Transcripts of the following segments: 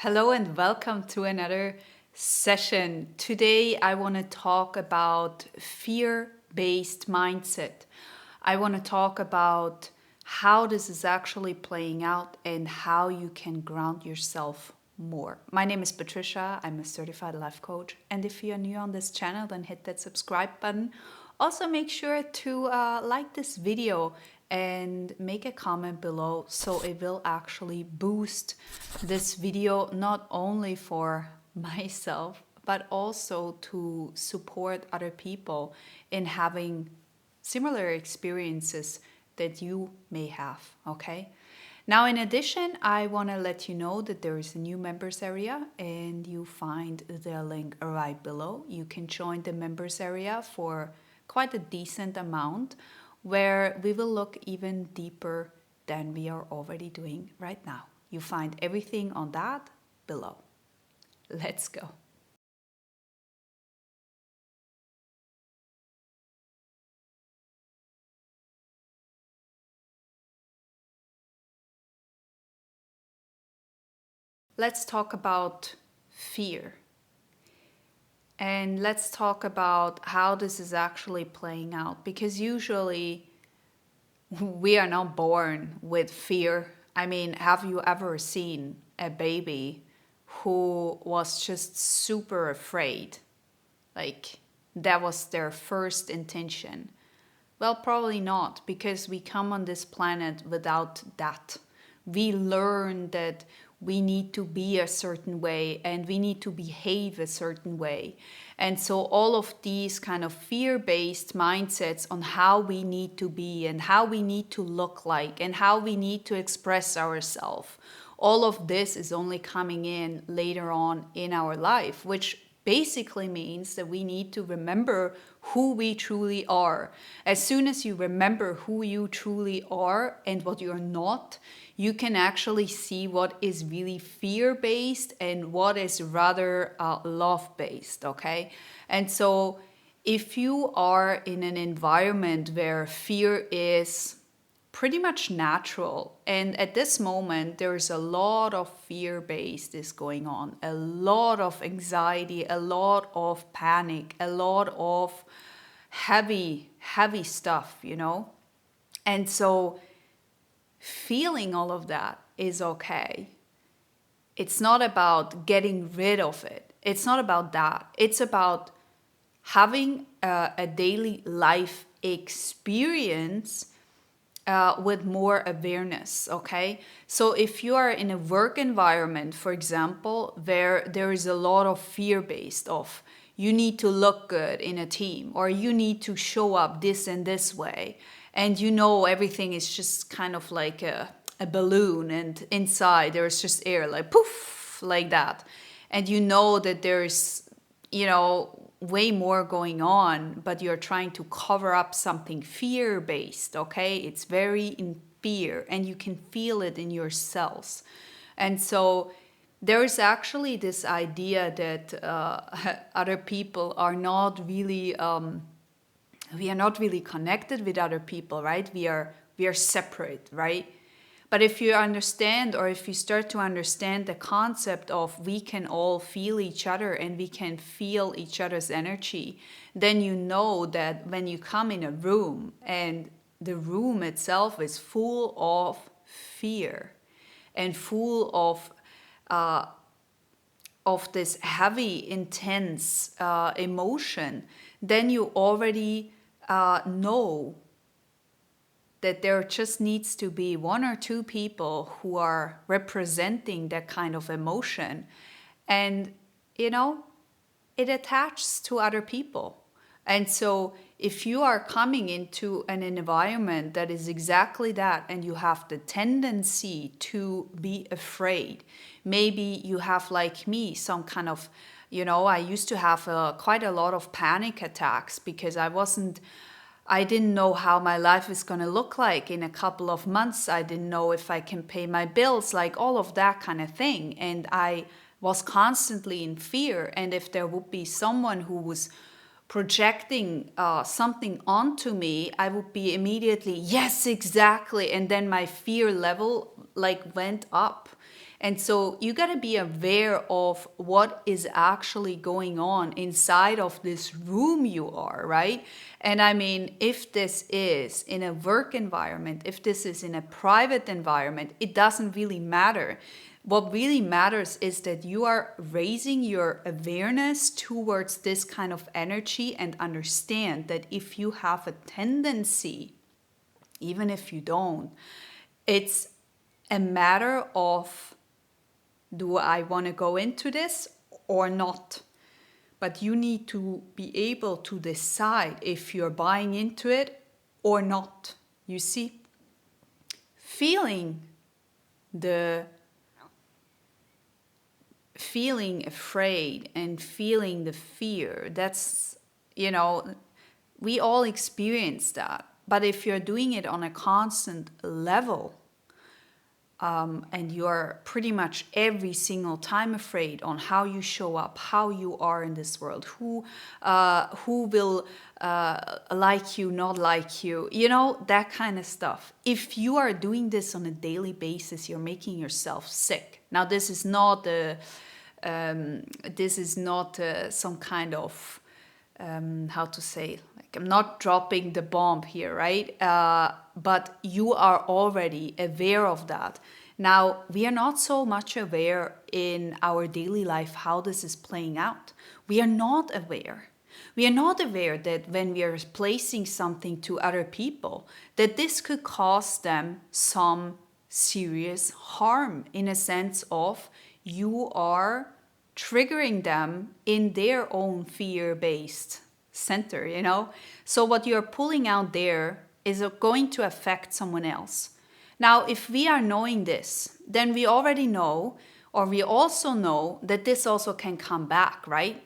Hello and welcome to another session. Today I want to talk about fear-based mindset. I want to talk about how this is actually playing out and how you can ground yourself more. My name is Patricia. I'm a certified life coach. And if you're new on this channel, then hit that subscribe button. Also, make sure to like this video and make a comment below so it will actually boost this video not only for myself but also to support other people in having similar experiences that you may have. Okay, now in addition, I want to let you know that there is a new members area and you find the link right below. You can join the members area for quite a decent amount where we will look even deeper than we are already doing right now. You find everything on that below. Let's go. Let's talk about fear. And let's talk about how this is actually playing out, because usually we are not born with fear. I mean, have you ever seen a baby who was just super afraid? Like, that was their first intention. Well, probably not, because we come on this planet without that. We learn that we need to be a certain way and we need to behave a certain way. And so all of these kind of fear-based mindsets on how we need to be and how we need to look like and how we need to express ourselves, all of this is only coming in later on in our life, which basically means that we need to remember who we truly are. As soon as you remember who you truly are and what you're not, you can actually see what is really fear-based and what is rather love-based, okay? And so if you are in an environment where fear is pretty much natural, and at this moment there's a lot of fear-based is going on, a lot of anxiety, a lot of panic, a lot of heavy stuff, you know. And so feeling all of that is okay. It's not about getting rid of it. It's not about that. It's about having a daily life experience with more awareness, okay? So if you are in a work environment, for example, where there is a lot of fear-based of you need to look good in a team or you need to show up this and this way, and you know everything is just kind of like a balloon and inside there's just air, like poof, like that. And you know that there's, you know, way more going on, but you're trying to cover up something fear-based, okay? It's very in fear and you can feel it in your cells. And so there's actually this idea that other people are not really, we are not really connected with other people, right? We are separate, right? But if you understand, or if you start to understand the concept of we can all feel each other and we can feel each other's energy, then you know that when you come in a room and the room itself is full of fear and full of this heavy, intense emotion, then you already know that there just needs to be one or two people who are representing that kind of emotion. And, you know, it attaches to other people. And so if you are coming into an environment that is exactly that, and you have the tendency to be afraid, maybe you have, like me, some kind of, you know, I used to have quite a lot of panic attacks because I didn't know how my life is going to look like in a couple of months. I didn't know if I can pay my bills, like all of that kind of thing. And I was constantly in fear. And if there would be someone who was projecting something onto me, I would be immediately, yes, exactly. And then my fear level like went up. And so you got to be aware of what is actually going on inside of this room you are, right? And I mean, if this is in a work environment, if this is in a private environment, it doesn't really matter. What really matters is that you are raising your awareness towards this kind of energy and understand that if you have a tendency, even if you don't, it's a matter of, do I want to go into this or not? But you need to be able to decide if you're buying into it or not. You see, feeling afraid and feeling the fear, that's, we all experience that. But if you're doing it on a constant level, and you're pretty much every single time afraid on how you show up, how you are in this world, who will like you, not like you, that kind of stuff. If you are doing this on a daily basis, you're making yourself sick. Now, this is not some kind of how to say, like, I'm not dropping the bomb here, right? But you are already aware of that. Now, we are not so much aware in our daily life how this is playing out. We are not aware. We are not aware that when we are placing something to other people, that this could cause them some serious harm, in a sense of you are triggering them in their own fear-based center, So what you're pulling out there is going to affect someone else. Now, if we are knowing this, then we already know, or we also know that this also can come back, right?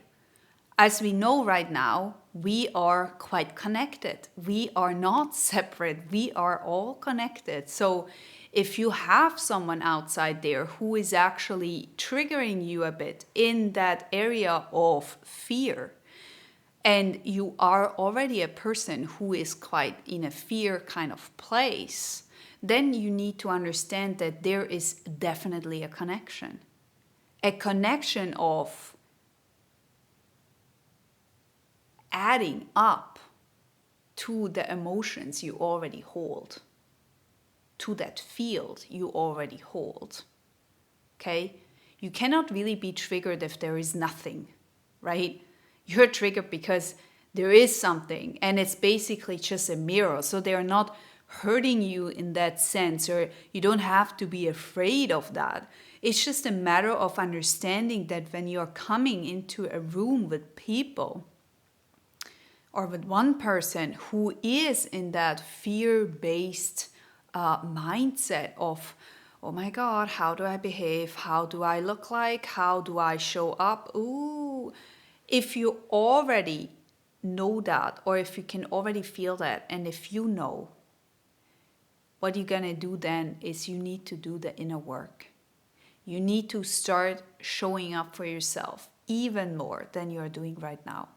As we know right now, we are quite connected. We are not separate. We are all connected. So if you have someone outside there who is actually triggering you a bit in that area of fear, and you are already a person who is quite in a fear kind of place, then you need to understand that there is definitely a connection. A connection of adding up to the emotions you already hold, to that field you already hold. Okay? You cannot really be triggered if there is nothing, right? You're triggered because there is something, and it's basically just a mirror. So they're not hurting you in that sense, or you don't have to be afraid of that. It's just a matter of understanding that when you're coming into a room with people, or with one person who is in that fear-based mindset of, oh my God, how do I behave? How do I look like? How do I show up? Ooh, if you already know that, or if you can already feel that, and if you know, what you're gonna do then is you need to do the inner work. You need to start showing up for yourself even more than you're doing right now.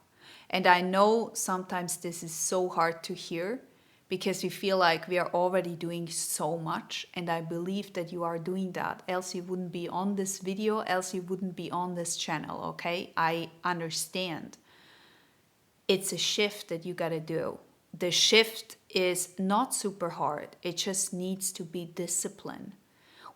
And I know sometimes this is so hard to hear because we feel like we are already doing so much. And I believe that you are doing that. Else you wouldn't be on this video, else you wouldn't be on this channel, okay? I understand. It's a shift that you gotta do. The shift is not super hard. It just needs to be discipline,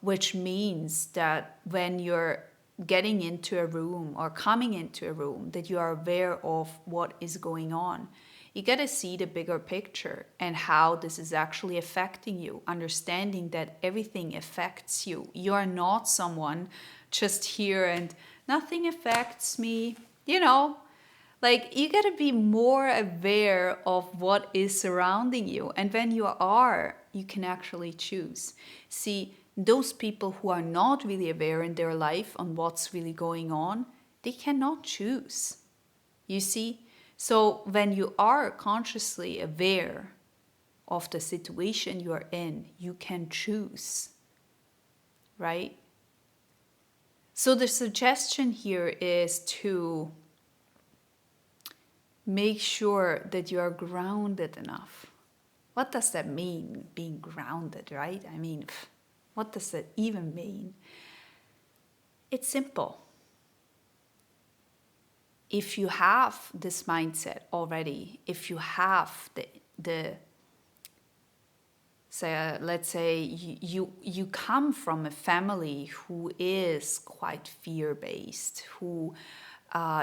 which means that when you're getting into a room or coming into a room, that you are aware of what is going on. You got to see the bigger picture and how this is actually affecting you, understanding that everything affects you. You are not someone just here and nothing affects me, Like, you got to be more aware of what is surrounding you. And when you are, you can actually choose. See, those people who are not really aware in their life on what's really going on, they cannot choose. You see? So when you are consciously aware of the situation you are in, you can choose, right? So the suggestion here is to make sure that you are grounded enough. What does that mean, being grounded, right? I mean, what does that even mean? It's simple. If you have this mindset already, if you have the so let's say you come from a family who is quite fear-based, who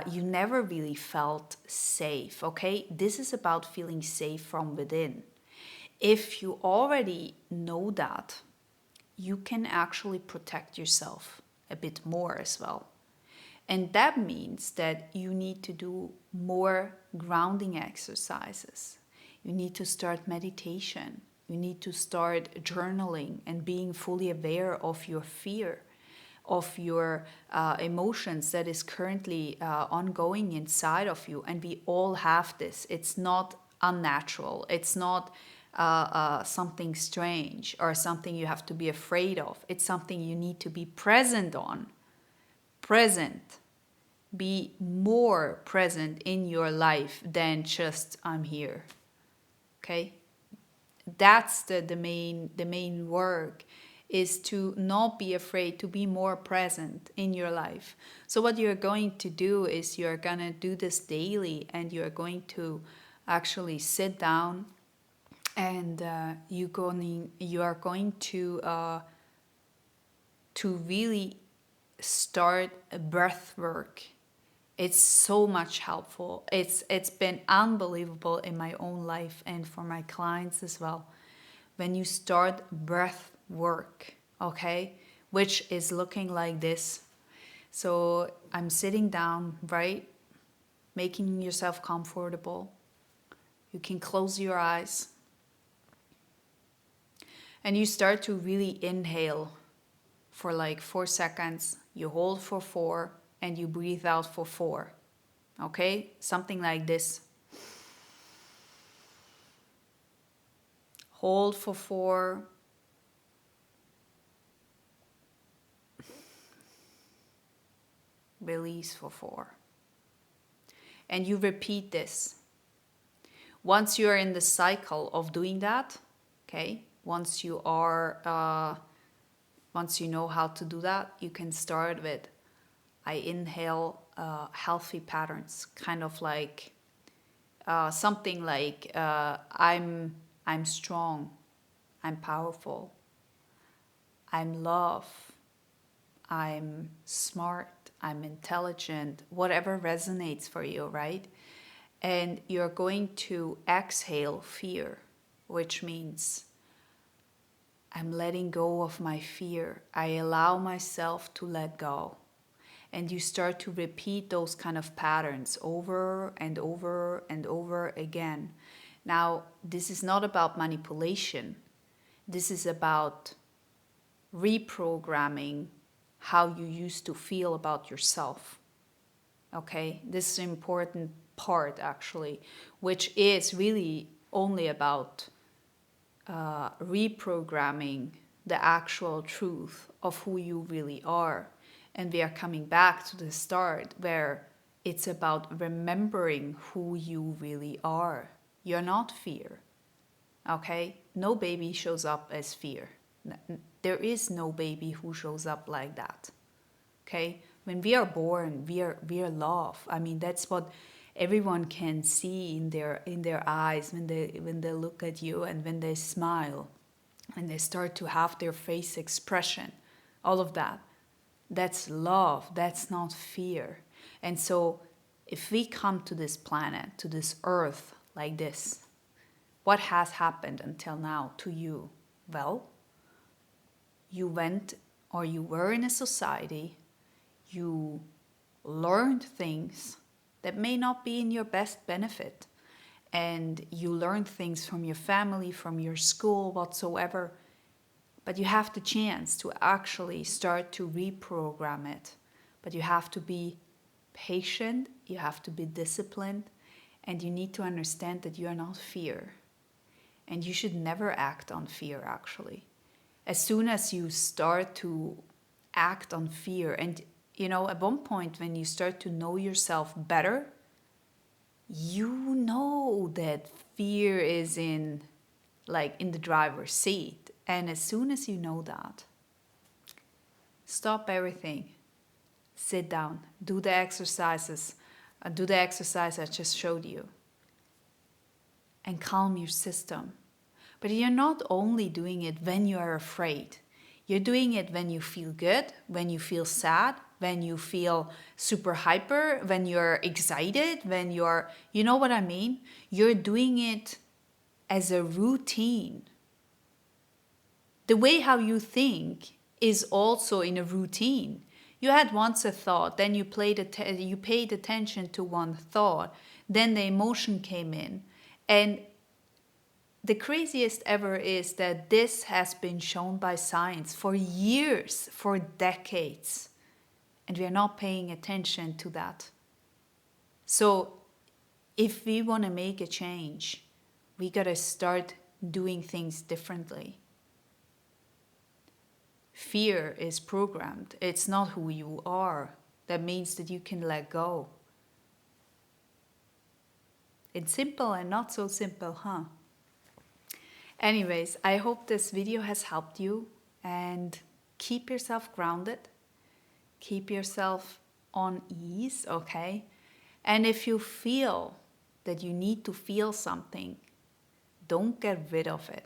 you never really felt safe, okay? This is about feeling safe from within. If you already know that, you can actually protect yourself a bit more as well. And that means that you need to do more grounding exercises. You need to start meditation. You need to start journaling and being fully aware of your fear, of your emotions that is currently ongoing inside of you. And we all have this. It's not unnatural. It's not something strange or something you have to be afraid of. It's something you need to be present on. Present. Be more present in your life than just I'm here. Okay? That's the main work, is to not be afraid, to be more present in your life. So what you're going to do is you're gonna do this daily, and you're going to actually sit down, and you are going to really start a breath work. It's so much helpful. It's been unbelievable in my own life and for my clients as well. When you start breath work, okay, which is looking like this. So I'm sitting down, right? Making yourself comfortable. You can close your eyes. And you start to really inhale for like 4 seconds. You hold for 4 and you breathe out for 4. Okay? Something like this. Hold for 4. Release for 4. And you repeat this. Once you're in the cycle of doing that, okay, once you know how to do that, you can start with, I inhale healthy patterns, kind of like something like I'm strong, I'm powerful, I'm love, I'm smart, I'm intelligent, whatever resonates for you, right? And you're going to exhale fear, which means I'm letting go of my fear. I allow myself to let go. And you start to repeat those kind of patterns over and over and over again. Now, this is not about manipulation. This is about reprogramming how you used to feel about yourself. Okay, this is an important part actually, which is really only about reprogramming the actual truth of who you really are. And we are coming back to the start where it's about remembering who you really are. You're not fear. Okay? No baby shows up as fear. There is no baby who shows up like that. Okay? When we are born, we are love. I mean, that's what everyone can see in their eyes when they look at you and when they smile and they start to have their face expression. All of that. That's love. That's not fear. And so if we come to this planet, to this earth like this, what has happened until now to you? Well, you went or you were in a society, you learned things that may not be in your best benefit. And you learned things from your family, from your school, whatsoever. But you have the chance to actually start to reprogram it. But you have to be patient, you have to be disciplined, and you need to understand that you are not fear. And you should never act on fear, actually. As soon as you start to act on fear, and you know, at one point when you start to know yourself better, you know that fear is in the driver's seat. And as soon as you know that, stop everything. sit down, do the exercises, do the exercise I just showed you, and calm your system. But you're not only doing it when you are afraid. You're doing it when you feel good, when you feel sad, when you feel super hyper, when you're excited, when you know what I mean? You're doing it as a routine. The way how you think is also in a routine. You had once a thought, then you paid attention to one thought, then the emotion came in. And the craziest ever is that this has been shown by science for years, for decades, and we are not paying attention to that. So if we want to make a change, we got to start doing things differently. Fear is programmed. It's not who you are. That means that you can let go. It's simple and not so simple, huh? Anyways, I hope this video has helped you, and keep yourself grounded. Keep yourself on ease, okay? And if you feel that you need to feel something, don't get rid of it.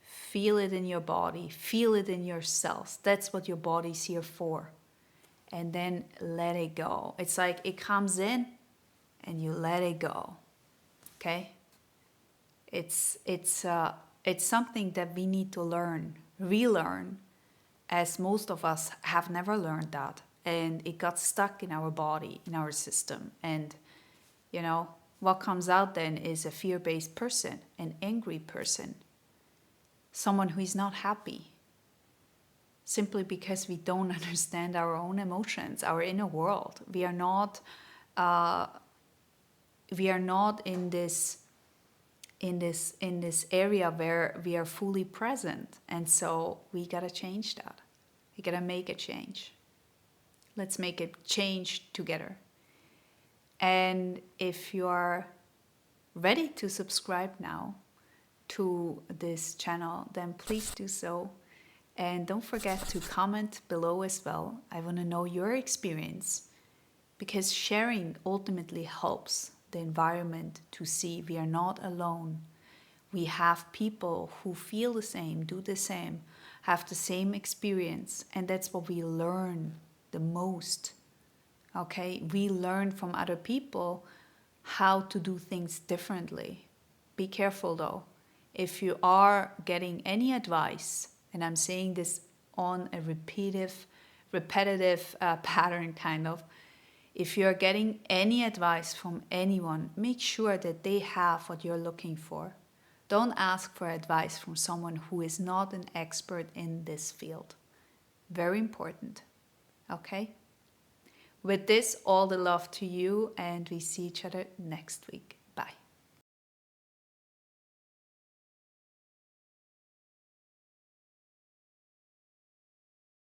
Feel it in your body, feel it in your cells. That's what your body's here for. And then let it go. It's like it comes in and you let it go, okay? It's something that we need to relearn, as most of us have never learned that. And it got stuck in our body, in our system. And, you know, what comes out then is a fear-based person, an angry person, someone who is not happy, simply because we don't understand our own emotions, our inner world. We are not in this area where we are fully present. And so we gotta change that. We gotta make a change. Let's make a change together. And if you are ready to subscribe now to this channel, then please do so. And don't forget to comment below as well. I want to know your experience, because sharing ultimately helps the environment to see we are not alone. We have people who feel the same, do the same, have the same experience, and that's what we learn the most. Okay, we learn from other people how to do things differently. Be careful though. If you are getting any advice, and I'm saying this on a repetitive pattern kind of, if you're getting any advice from anyone, make sure that they have what you're looking for. Don't ask for advice from someone who is not an expert in this field. Very important. Okay? With this, all the love to you, and we see each other next week.